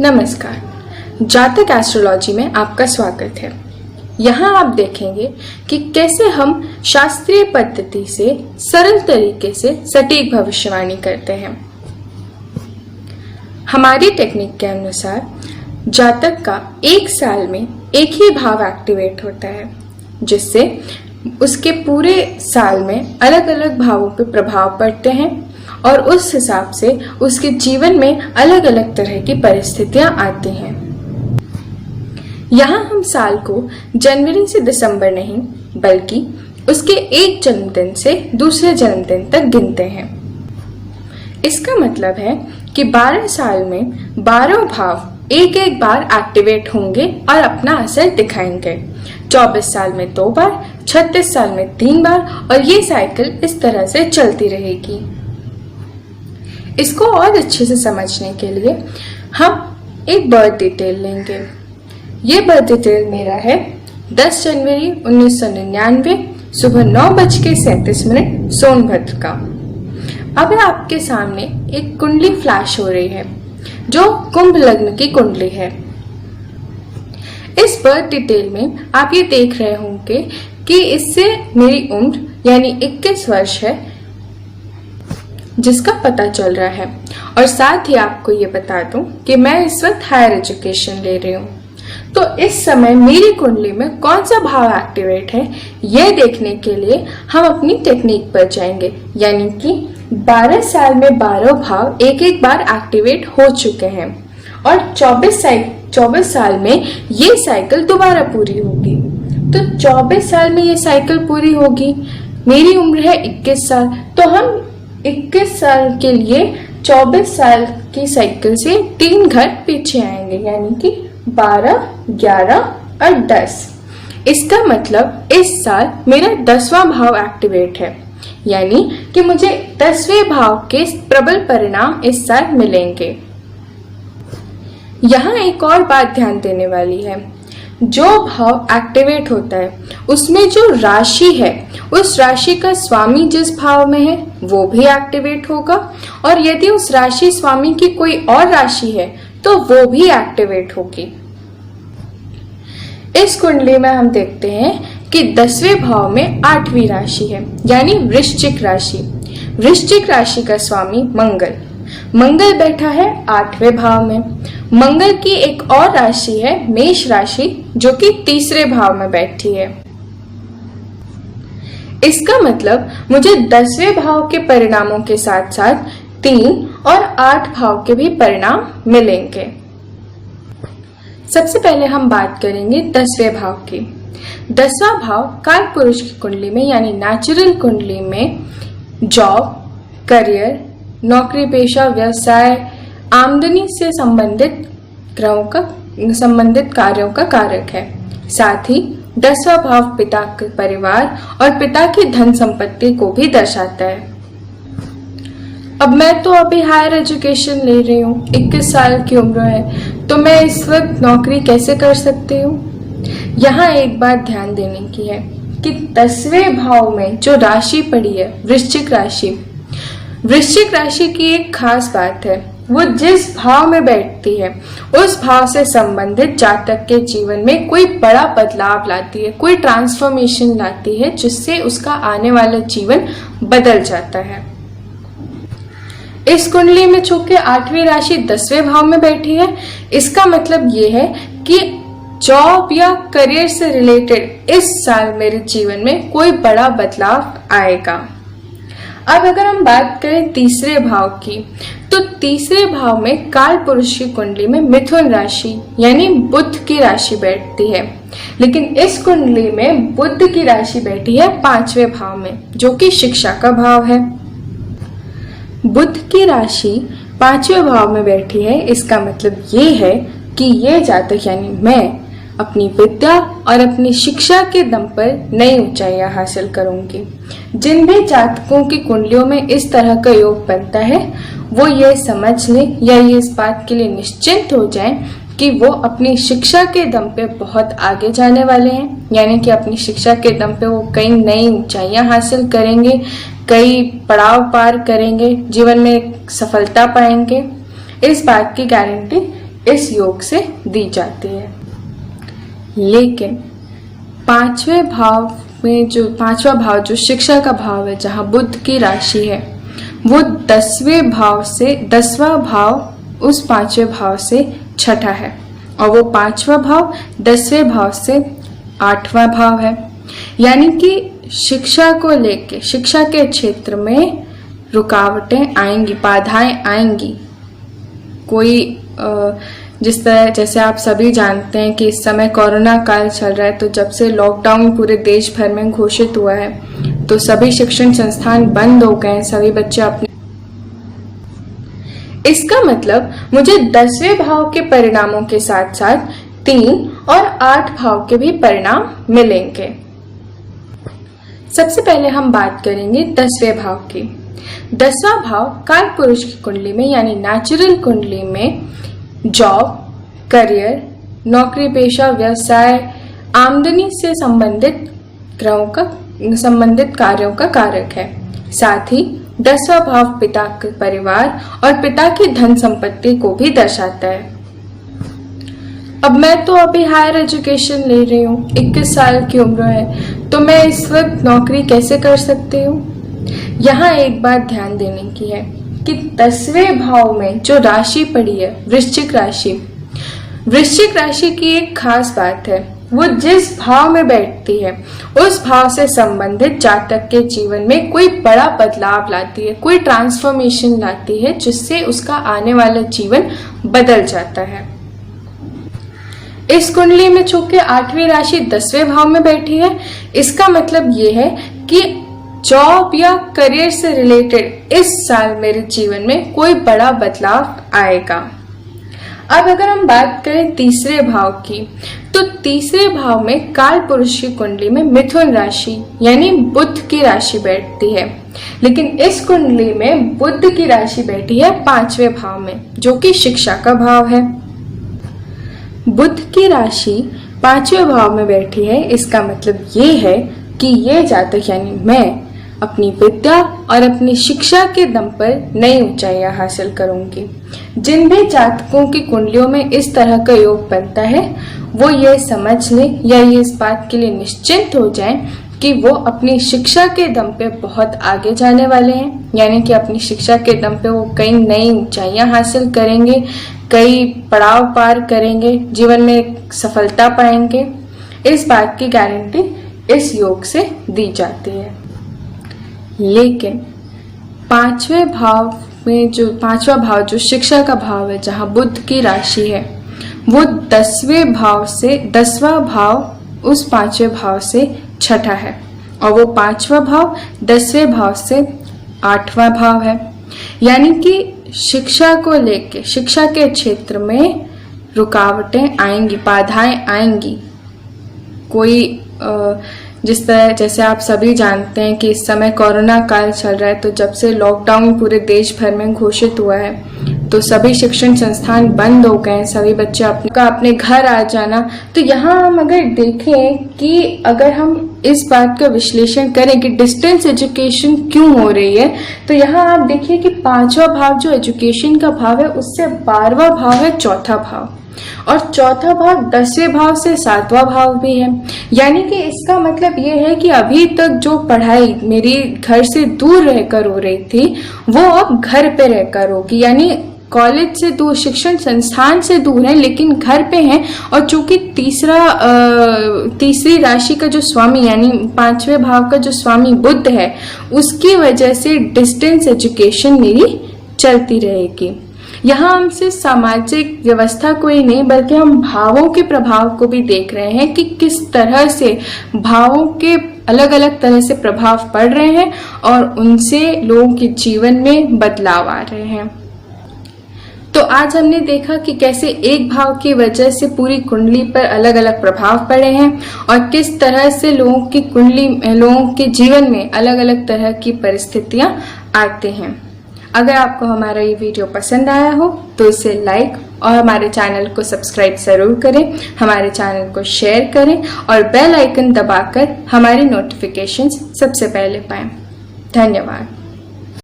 नमस्कार। जातक एस्ट्रोलॉजी में आपका स्वागत है। यहाँ आप देखेंगे कि कैसे हम शास्त्रीय पद्धति से सरल तरीके से सटीक भविष्यवाणी करते हैं। हमारी टेक्निक के अनुसार जातक का एक साल में एक ही भाव एक्टिवेट होता है, जिससे उसके पूरे साल में अलग अलग भावों पर प्रभाव पड़ते हैं और उस हिसाब से उसके जीवन में अलग अलग तरह की परिस्थितियां आती हैं। यहाँ हम साल को जनवरी से दिसंबर नहीं बल्कि उसके एक जन्मदिन से दूसरे जन्मदिन तक गिनते हैं। इसका मतलब है कि 12 साल में 12 भाव एक एक बार एक्टिवेट होंगे और अपना असर दिखाएंगे। 24 साल में 2 बार, 36 साल में 3 बार और ये साइकिल इस तरह से चलती रहेगी। इसको और अच्छे से समझने के लिए हम एक बर्थ डिटेल लेंगे। ये बर्थ डिटेल मेरा है 10 जनवरी 1999 सुबह 9:37 सोनभद्र का। अब आपके सामने एक कुंडली फ्लैश हो रही है जो कुंभ लग्न की कुंडली है। इस बर्थ डिटेल में आप ये देख रहे होंगे कि इससे मेरी उम्र यानी 21 वर्ष है जिसका पता चल रहा है। और साथ ही आपको ये बता दूं कि मैं इस वक्त हायर एजुकेशन ले रही हूँ। तो इस समय मेरी कुंडली में कौन सा भाव एक्टिवेट है यह देखने के लिए हम अपनी टेक्निक पर जाएंगे, यानी कि 12 साल में 12 भाव एक एक बार एक्टिवेट हो चुके हैं और 24 साल में ये साइकिल दोबारा पूरी होगी। तो 24 साल में ये साइकिल पूरी होगी। मेरी उम्र है 21 साल, तो हम 21 साल के लिए 24 साल की साइकिल से 3 घर पीछे आएंगे, यानी कि 12, 11 और 10। इसका मतलब इस साल मेरा 10वां भाव एक्टिवेट है, यानी कि मुझे 10वें भाव के प्रबल परिणाम इस साल मिलेंगे। यहाँ एक और बात ध्यान देने वाली है, जो भाव एक्टिवेट होता है उसमें जो राशि है उस राशि का स्वामी जिस भाव में है वो भी एक्टिवेट होगा, और यदि उस राशि स्वामी की कोई और राशि है तो वो भी एक्टिवेट होगी। इस कुंडली में हम देखते हैं कि 10वें भाव में 8वीं राशि है, यानी वृश्चिक राशि। वृश्चिक राशि का स्वामी मंगल बैठा है 8वें भाव में। मंगल की एक और राशि है मेष राशि, जो कि 3रे भाव में बैठी है। इसका मतलब मुझे 10वें भाव के परिणामों के साथ साथ 3 और 8 भाव के भी परिणाम मिलेंगे। सबसे पहले हम बात करेंगे 10वें भाव की। 10वां भाव कालपुरुष की कुंडली में यानी नेचुरल कुंडली में जॉब, करियर, नौकरी पेशा, व्यवसाय, आमदनी से संबंधित कार्यों का कारक है। साथ ही 10वां भाव पिता के परिवार और पिता की धन संपत्ति को भी दर्शाता है। अब मैं तो अभी हायर एजुकेशन ले रही हूँ, 21 साल की उम्र है, तो मैं इस वक्त नौकरी कैसे कर सकती हूँ। यहाँ एक बात ध्यान देने की है कि 10वें भाव में जो राशि पड़ी है वृश्चिक राशि की एक खास बात है, वो जिस भाव में बैठती है उस भाव से संबंधित जातक के जीवन में कोई बड़ा बदलाव लाती है, कोई ट्रांसफॉर्मेशन लाती है, जिससे उसका आने वाला जीवन बदल जाता है। इस कुंडली में चूंकि 8वीं राशि 10वें भाव में बैठी है, इसका मतलब ये है कि जॉब या करियर से रिलेटेड इस साल मेरे जीवन में कोई बड़ा बदलाव आएगा। अब अगर हम बात करें 3रे भाव की, तो 3रे भाव में काल पुरुष की कुंडली में मिथुन राशि यानी बुध की राशि बैठती है, लेकिन इस कुंडली में बुध की राशि बैठी है 5वें भाव में, जो कि शिक्षा का भाव है। बुध की राशि 5वें भाव में बैठी है, इसका मतलब ये है कि ये जातक यानी मैं अपनी विद्या और अपनी शिक्षा के दम पर नई ऊंचाइयां हासिल करूंगी। जिन भी जातकों की कुंडलियों में इस तरह का योग बनता है वो ये समझ लें या ये इस बात के लिए निश्चिंत हो जाएं कि वो अपनी शिक्षा के दम पे बहुत आगे जाने वाले हैं, यानी कि अपनी शिक्षा के दम पे वो कई नई ऊंचाइयां हासिल करेंगे, कई पड़ाव पार करेंगे, जीवन में सफलता पाएंगे। इस बात की गारंटी इस योग से दी जाती है। लेकिन पांचवें भाव में जो पांचवा भाव जो शिक्षा का भाव है, जहां बुध की राशि है, वो 10वां भाव उस 5वें भाव से छठा है, और वो 5वां भाव 10वें भाव से 8वां भाव है। यानी कि शिक्षा को लेके, शिक्षा के क्षेत्र में रुकावटें आएंगी, बाधाएं आएंगी। कोई जिस तरह, जैसे आप सभी जानते हैं कि इस समय कोरोना काल चल रहा है, तो जब से लॉकडाउन पूरे देश भर में घोषित हुआ है, तो सभी शिक्षण संस्थान बंद हो गए हैं, सभी बच्चे अपने। इसका मतलब मुझे 10वें भाव के परिणामों के साथ साथ 3 और 8 भाव के भी परिणाम मिलेंगे। सबसे पहले हम बात करेंगे 10वें भाव की। 10वां भाव काल पुरुष की कुंडली में यानी नेचुरल कुंडली में जॉब, करियर, नौकरी पेशा, व्यवसाय, आमदनी से संबंधित कार्यों का कारक है। साथ ही 10वां भाव पिता के परिवार और पिता की धन संपत्ति को भी दर्शाता है। अब मैं तो अभी हायर एजुकेशन ले रही हूँ, 21 साल की उम्र है, तो मैं इस वक्त नौकरी कैसे कर सकती हूँ? यहाँ एक बात ध्यान देने की है कि 10वें भाव में जो राशि पड़ी है वृश्चिक राशि की एक खास बात है, वो जिस भाव में बैठती है उस भाव से संबंधित जातक के जीवन में कोई बड़ा बदलाव लाती है, कोई ट्रांसफॉर्मेशन लाती है, जिससे उसका आने वाला जीवन बदल जाता है। इस कुंडली में चूंकि 8वीं राशि 10वें भाव में बैठी है, इसका मतलब ये है कि जॉब या करियर से रिलेटेड इस साल मेरे जीवन में कोई बड़ा बदलाव आएगा। अब अगर हम बात करें तीसरे भाव की, तो तीसरे भाव में काल पुरुष की कुंडली में मिथुन राशि यानी बुध की राशि बैठती है, लेकिन इस कुंडली में बुध की राशि बैठी है 5वें भाव में, जो कि शिक्षा का भाव है। बुध की राशि 5वें भाव में बैठी है, इसका मतलब ये है कि ये जातक यानी मैं अपनी विद्या और अपनी शिक्षा के दम पर नई ऊंचाइयां हासिल करूंगी। जिन भी जातकों की कुंडलियों में इस तरह का योग बनता है, वो ये समझ लें या ये इस बात के लिए निश्चिंत हो जाएं कि वो अपनी शिक्षा के दम पे बहुत आगे जाने वाले हैं, यानी कि अपनी शिक्षा के दम पे वो कई नई ऊंचाइयां हासिल करेंगे, कई पड़ाव पार करेंगे, जीवन में सफलता पाएंगे। इस बात की गारंटी इस योग से दी जाती है। लेकिन पांचवा भाव जो शिक्षा का भाव है, जहां बुध की राशि है, वो 10वां भाव उस 5वें भाव से छठा है, और वो 5वां भाव 10वें भाव से 8वां भाव है। यानी कि शिक्षा को लेके, शिक्षा के क्षेत्र में रुकावटें आएंगी, बाधाएं आएंगी। कोई जिस तरह, जैसे आप सभी जानते हैं कि इस समय कोरोना काल चल रहा है, तो जब से लॉकडाउन पूरे देश भर में घोषित हुआ है, तो सभी शिक्षण संस्थान बंद हो गए हैं, सभी बच्चे अपने घर आ जाना। तो यहाँ हम अगर देखें कि अगर हम इस बात का विश्लेषण करें कि डिस्टेंस एजुकेशन क्यों हो रही है, तो यहाँ आप देखिए कि 5वां भाव जो एजुकेशन का भाव है, उससे 12वां भाव है चौथा भाव, और चौथा भाव 10वें भाव से 7वां भाव भी है। यानी कि इसका मतलब ये है कि अभी तक जो पढ़ाई मेरी घर से दूर रहकर हो रही थी, वो अब घर पे रहकर होगी। यानी कॉलेज से दूर, शिक्षण संस्थान से दूर है, लेकिन घर पे हैं। और चूंकि तीसरी राशि का जो स्वामी यानी 5वें भाव का जो स्वामी बुध है, उसकी वजह से डिस्टेंस एजुकेशन मेरी चलती रहेगी। यहाँ हम सिर्फ सामाजिक व्यवस्था को ही नहीं, बल्कि हम भावों के प्रभाव को भी देख रहे हैं कि किस तरह से भावों के अलग अलग तरह से प्रभाव पड़ रहे हैं और उनसे लोगों के जीवन में बदलाव आ रहे हैं। तो आज हमने देखा कि कैसे एक भाव की वजह से पूरी कुंडली पर अलग अलग प्रभाव पड़े हैं और किस तरह से लोगों के जीवन में अलग अलग तरह की परिस्थितियां आते हैं। अगर आपको हमारा ये वीडियो पसंद आया हो तो इसे लाइक और हमारे चैनल को सब्सक्राइब जरूर करें, हमारे चैनल को शेयर करें और बेल आइकन दबाकर हमारी नोटिफिकेशंस सबसे पहले पाएं। धन्यवाद।